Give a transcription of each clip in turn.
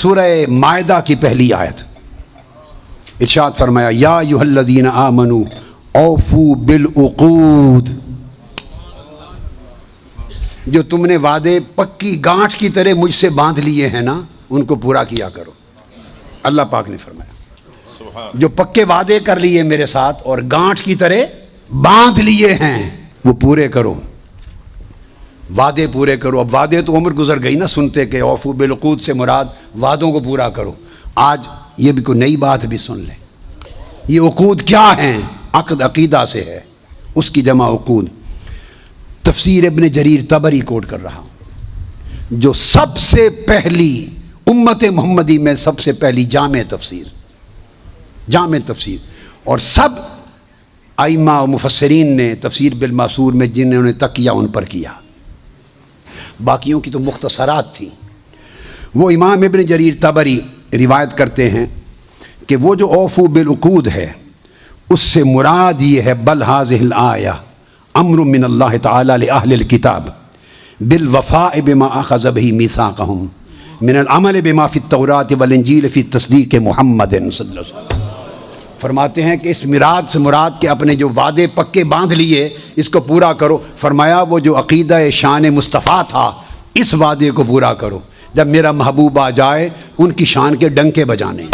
سورہ مائدہ کی پہلی آیت ارشاد فرمایا یا ایھا آمنو اوفوا بالعقود، جو تم نے وعدے پکی گانٹھ کی طرح مجھ سے باندھ لیے ہیں نا ان کو پورا کیا کرو۔ اللہ پاک نے فرمایا جو پکے وعدے کر لیے میرے ساتھ اور گانٹھ کی طرح باندھ لیے ہیں وہ پورے کرو، وعدے پورے کرو۔ اب وعدے تو عمر گزر گئی نا سنتے کہ اوفوا بالعقود سے مراد وعدوں کو پورا کرو۔ آج یہ بھی کوئی نئی بات بھی سن لیں، یہ عقود کیا ہیں؟ عقد عقیدہ سے ہے، اس کی جمع عقود۔ تفسیر ابن جریر طبری کوٹ کر رہا ہوں، جو سب سے پہلی امت محمدی میں سب سے پہلی جامع تفسیر، اور سب ائمہ و مفسرین نے تفسیر بالماسور میں جنہوں نے تکیہ ان پر کیا، باقیوں کی تو مختصرات تھیں۔ وہ امام ابن جریر طبری روایت کرتے ہیں کہ وہ جو اوفوا بالعقود ہے اس سے مراد یہ ہے بل ھذہ الآیہ امر من اللہ تعالی لأہل الکتاب بالوفاء بما اخذ به میثاقہم من العمل بما فی التوراۃ والانجیل فی تصدیق محمد صلی اللہ علیہ وسلم۔ فرماتے ہیں کہ اس مراد سے مراد کہ اپنے جو وعدے پکے باندھ لیے اس کو پورا کرو۔ فرمایا وہ جو عقیدہ شان مصطفیٰ تھا اس وعدے کو پورا کرو، جب میرا محبوب آ جائے ان کی شان کے ڈنکے بجانے۔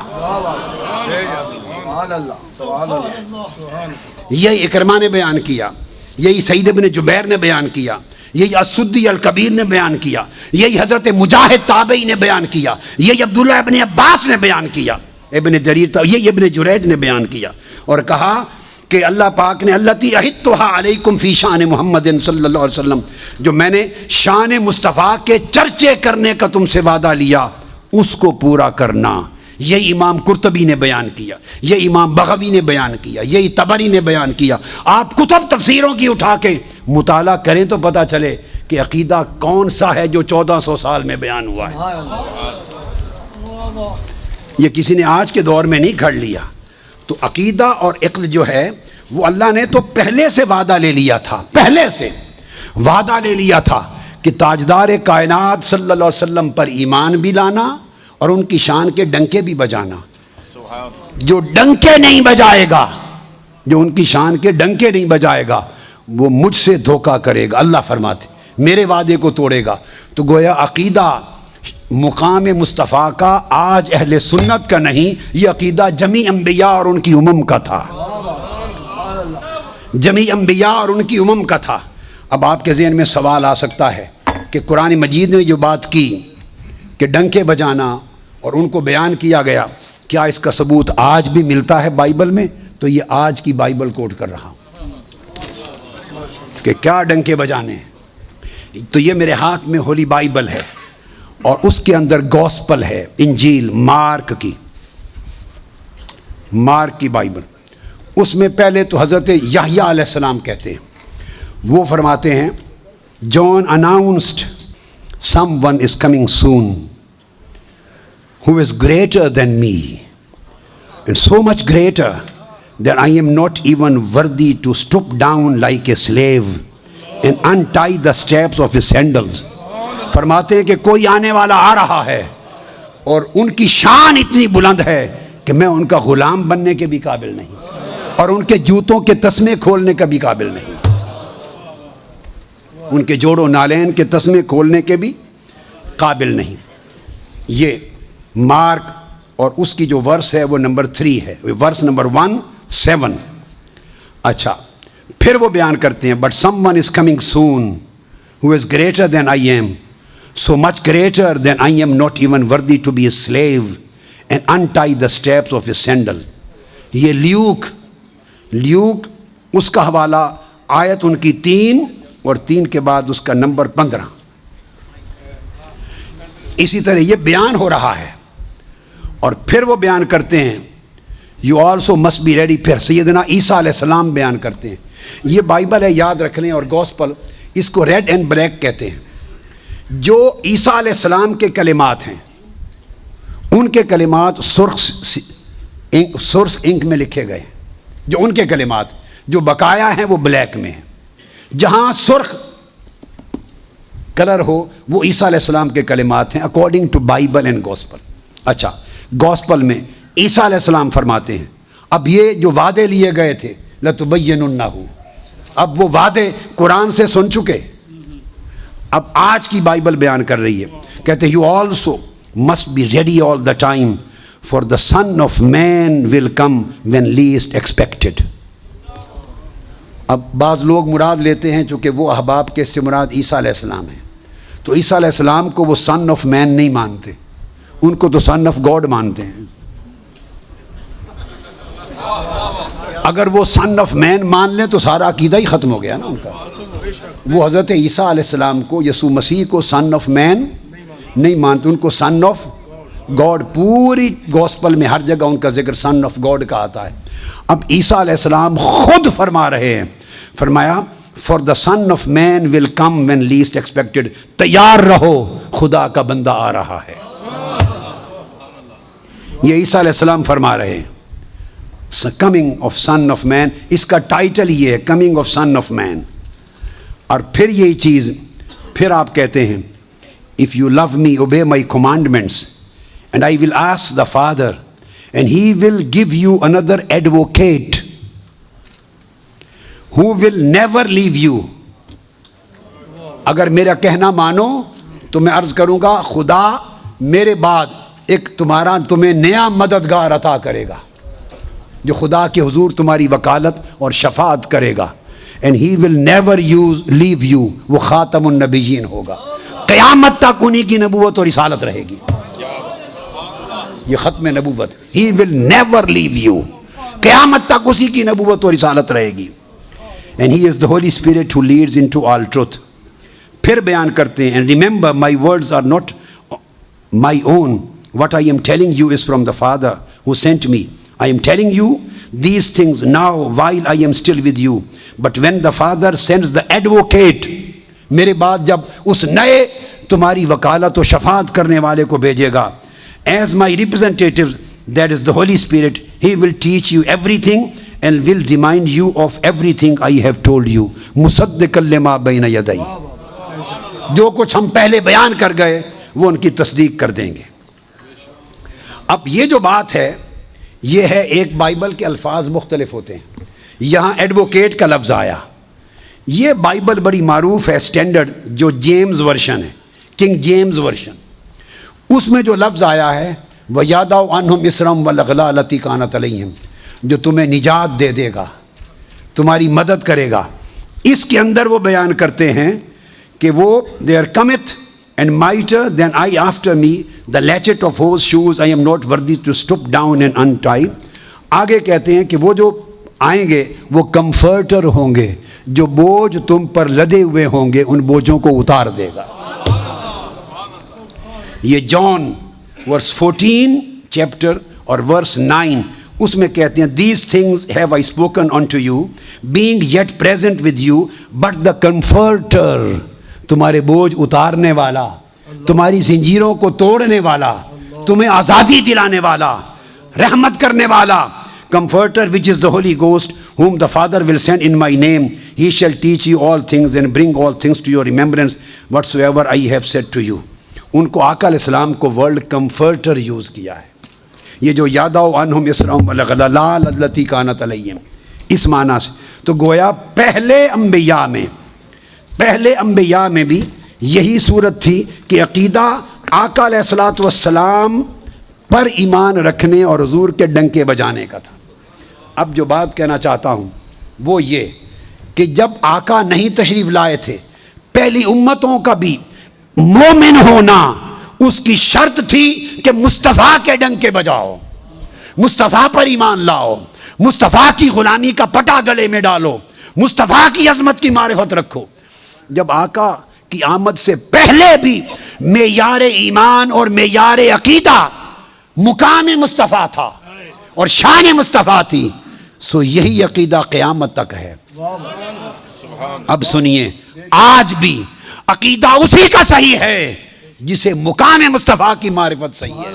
یہی اکرمہ نے بیان کیا، یہی سعید بن جبیر نے بیان کیا، یہی السدی الکبیر نے بیان کیا، یہی حضرت مجاہد تابعی نے بیان کیا، یہی عبداللہ ابن عباس نے بیان کیا، ابن جریر یہی ابن جریج نے بیان کیا اور کہا کہ اللہ پاک نے التی عہدتھا علیکم فی شان محمد صلی اللہ علیہ وسلم، جو میں نے شان مصطفیٰ کے چرچے کرنے کا تم سے وعدہ لیا اس کو پورا کرنا۔ یہ امام قرطبی نے بیان کیا، یہ امام بغوی نے بیان کیا، یہی طبری نے بیان کیا۔ آپ کتب تفسیروں کی اٹھا کے مطالعہ کریں تو پتہ چلے کہ عقیدہ کون سا ہے جو 1400 سال میں بیان ہوا ہے۔ یہ کسی نے آج کے دور میں نہیں گھڑ لیا۔ تو عقیدہ اور عقد جو ہے وہ اللہ نے تو پہلے سے وعدہ لے لیا تھا، پہلے سے وعدہ لے لیا تھا کہ تاجدار کائنات صلی اللہ علیہ وسلم پر ایمان بھی لانا اور ان کی شان کے ڈنکے بھی بجانا۔ جو ڈنکے نہیں بجائے گا، جو ان کی شان کے ڈنکے نہیں بجائے گا وہ مجھ سے دھوکہ کرے گا، اللہ فرماتے میرے وعدے کو توڑے گا۔ تو گویا عقیدہ مقام مصطفیٰ کا آج اہل سنت کا نہیں، یہ عقیدہ جمیع انبیاء اور ان کی امم کا تھا، جمیع انبیاء اور ان کی امم کا تھا۔ اب آپ کے ذہن میں سوال آ سکتا ہے کہ قرآن مجید نے جو بات کی کہ ڈنکے بجانا اور ان کو بیان کیا گیا، کیا اس کا ثبوت آج بھی ملتا ہے بائبل میں؟ تو یہ آج کی بائبل کوٹ کر رہا ہوں کہ کیا ڈنکے بجانے ہیں۔ تو یہ میرے ہاتھ میں ہولی بائبل ہے اور اس کے اندر گوسپل ہے، انجیل مارک کی بائبل۔ اس میں پہلے تو حضرت یحییٰ علیہ السلام کہتے ہیں، وہ فرماتے ہیں جان announced someone is coming soon who is greater than me and so much greater that I am not even worthy to stoop down like a slave and untie the straps of his sandals۔ فرماتے ہیں کہ کوئی آنے والا آ رہا ہے اور ان کی شان اتنی بلند ہے کہ میں ان کا غلام بننے کے بھی قابل نہیں اور ان کے جوتوں کے تسمے کھولنے کا بھی قابل نہیں، ان کے جوڑوں نالین کے تسمے کھولنے کے بھی قابل نہیں۔ یہ مارک اور اس کی جو ورس ہے وہ نمبر 3 ہے، ورس نمبر 1:7۔ اچھا پھر وہ بیان کرتے ہیں but someone is coming soon who is greater than I am, so much greater than I am not even worthy to be a slave and untie the straps of his sandal۔ یہ Luke اس کا حوالہ آیت ان کی 3 اور 3 کے بعد اس کا number 15۔ اسی طرح یہ بیان ہو رہا ہے اور پھر وہ بیان کرتے ہیں you also must be ready۔ پھر سیدنا عیسیٰ علیہ السلام بیان کرتے ہیں، یہ بائبل ہے یاد رکھ لیں، اور گوسپل اس کو ریڈ اینڈ بلیک کہتے ہیں۔ جو عیسیٰ علیہ السلام کے کلمات ہیں ان کے کلمات سرخ انک میں لکھے گئے، جو ان کے کلمات جو بقایا ہیں وہ بلیک میں ہیں۔ جہاں سرخ کلر ہو وہ عیسیٰ علیہ السلام کے کلمات ہیں according to Bible and gospel. اچھا، گوسپل میں عیسیٰ علیہ السلام فرماتے ہیں اب یہ جو وعدے لیے گئے تھے لَتُبَيِّنُنَّهُ، اب وہ وعدے قرآن سے سن چکے، اب آج کی بائبل بیان کر رہی ہے، کہتے you also must be ready all the time for the son of man will come when least expected. اب بعض لوگ مراد لیتے ہیں چونکہ وہ احباب کے سے مراد عیسیٰ علیہ السلام ہیں، تو عیسیٰ علیہ السلام کو وہ سن آف مین نہیں مانتے، ان کو تو سن آف گاڈ مانتے ہیں۔ اگر وہ سن آف مین مان لیں تو سارا عقیدہ ہی ختم ہو گیا نا ان کا۔ وہ حضرت عیسیٰ علیہ السلام کو، یسوع مسیح کو سن آف مین نہیں مانتے، ان کو سن آف گاڈ، پوری گوسپل میں ہر جگہ ان کا ذکر سن آف گاڈ کا آتا ہے۔ اب عیسیٰ علیہ السلام خود فرما رہے ہیں، فرمایا for the son of man will come when least expected, تیار رہو خدا کا بندہ آ رہا ہے۔ یہ عیسیٰ علیہ السلام فرما رہے ہیں coming of son of man, اس کا ٹائٹل یہ ہے coming of son of man. اور پھر یہی چیز پھر آپ کہتے ہیں if you love me obey my commandments and I will ask the father and he will give you another advocate who will never leave you۔ اگر میرا کہنا مانو تو میں عرض کروں گا خدا میرے بعد ایک تمہیں نیا مددگار عطا کرے گا جو خدا کے حضور تمہاری وکالت اور شفاعت کرے گا، and he will never leave you، وہ خاتم النبیین ہوگا، قیامت تک انہی کی نبوت اور رسالت رہے گی، یہ ختم نبوت، he will never leave you، قیامت تک اسی کی نبوت اور رسالت رہے گی، and he is the Holy Spirit who leads into all truth۔ پھر بیان کرتے ہیں and remember my words are not my own، what I am telling you is from the Father who sent me۔ I am telling you these things now while I am still with you, but when the Father sends the advocate، میرے بعد جب اس نئے تمہاری وکالت و شفاعت کرنے والے کو بھیجے گا، as my representative that is the Holy Spirit، he will teach you everything and will remind you of everything I have told you، مصدقا لما بین یدی، جو کچھ ہم پہلے بیان کر گئے وہ ان کی تصدیق کر دیں گے۔ اب یہ جو بات ہے یہ ہے، ایک بائبل کے الفاظ مختلف ہوتے ہیں، یہاں ایڈوکیٹ کا لفظ آیا، یہ بائبل بڑی معروف ہے اسٹینڈرڈ جو جیمز ورشن ہے، کنگ جیمز ورشن، اس میں جو لفظ آیا ہے وَيَضَعُ عَنْهُمْ إِصْرَهُمْ وَالْأَغْلَالَ الَّتِي كَانَتْ عَلَيْهِمْ، جو تمہیں نجات دے دے گا، تمہاری مدد کرے گا۔ اس کے اندر وہ بیان کرتے ہیں کہ وہ there cometh and mightier than I after me the latchet of whose shoes I am not worthy to stoop down and untie۔ آگے کہتے ہیں کہ وہ جو آئیں گے وہ کمفرٹر ہوں گے، جو بوجھ تم پر لدے ہوئے ہوں گے ان بوجھوں کو اتار دے گا۔ یہ جان ورس 14 چیپٹر اور ورس 9 اس میں کہتے ہیں these things have I spoken unto you being yet present with you but the comforter، تمہارے بوجھ اتارنے والا، تمہاری زنجیروں کو توڑنے والا، تمہیں آزادی دلانے والا، رحمت کرنے والا، comforter which is the Holy Ghost whom the Father will send in my name he shall teach you all things and bring all things to your remembrance whatsoever I have said to you۔ ان کو آقا علیہ السلام کو world comforter use کیا ہے، یہ جو یَضَعُ عَنْهُمْ إِصْرَهُمْ وَالْأَغْلَالَ الَّتِي كَانَتْ عَلَيْهِمْ، اس معنی سے تو گویا پہلے انبیاء میں بھی یہی صورت تھی کہ عقیدہ آقا علیہ الصلوۃ والسلام پر ایمان رکھنے اور حضور کے ڈنکے بجانے کا تھا۔ اب جو بات کہنا چاہتا ہوں وہ یہ کہ جب آقا نہیں تشریف لائے تھے، پہلی امتوں کا بھی مومن ہونا اس کی شرط تھی کہ مصطفیٰ کے ڈنکے بجاؤ، مصطفیٰ پر ایمان لاؤ، مصطفیٰ کی غلامی کا پٹا گلے میں ڈالو، مصطفیٰ کی عظمت کی معرفت رکھو۔ جب آقا کی آمد سے پہلے بھی معیار ایمان اور معیار عقیدہ مقام مصطفیٰ تھا اور شان مصطفیٰ تھی، سو یہی عقیدہ قیامت تک ہے۔ اب سنیے، آج بھی عقیدہ اسی کا صحیح ہے جسے مقام مصطفیٰ کی معرفت صحیح ہے۔